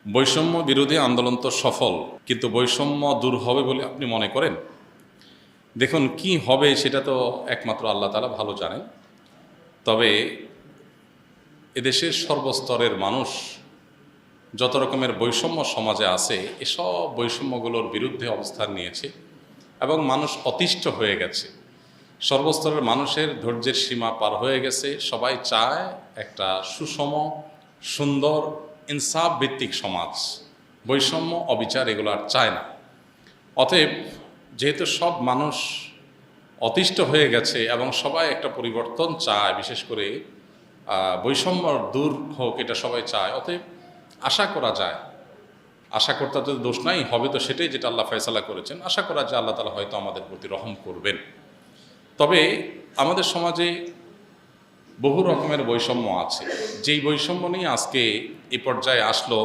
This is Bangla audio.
বৈষম্য বিরোধী আন্দোলন তো সফল, কিন্তু বৈষম্য দূর হবে বলে আপনি মনে করেন? দেখুন, কি হবে সেটা তো একমাত্র আল্লাহ তাআলা ভালো জানেন। তবে এদেশের সর্বস্তরের মানুষ যত রকমের বৈষম্য সমাজে আছে, এসব বৈষম্যগুলোর বিরুদ্ধে অবস্থান নিয়েছে এবং মানুষ অতিষ্ঠ হয়ে গেছে। সর্বস্তরের মানুষের ধৈর্যের সীমা পার হয়ে গেছে। সবাই চায় একটা সুষম, সুন্দর, ইনসাফ ভিত্তিক সমাজ। বৈষম্য, অবিচার এগুলো আর চায় না। অতএব যেহেতু সব মানুষ অতিষ্ঠ হয়ে গেছে এবং সবাই একটা পরিবর্তন চায়, বিশেষ করে বৈষম্য দূর হোক এটা সবাই চায়, অতএব আশা করা যায়, আশা করতে তো দোষ নাই, হবে তো সেটাই যেটা আল্লাহ ফয়সালা করেছেন। আশা করা যায় আল্লাহ তাআলা হয়তো আমাদের প্রতি রহম করবেন। তবে আমাদের সমাজে বহু রকমের বৈষম্য আছে। যেই বৈষম্য নিয়ে আজকে এই পর্যায়ে আসলো,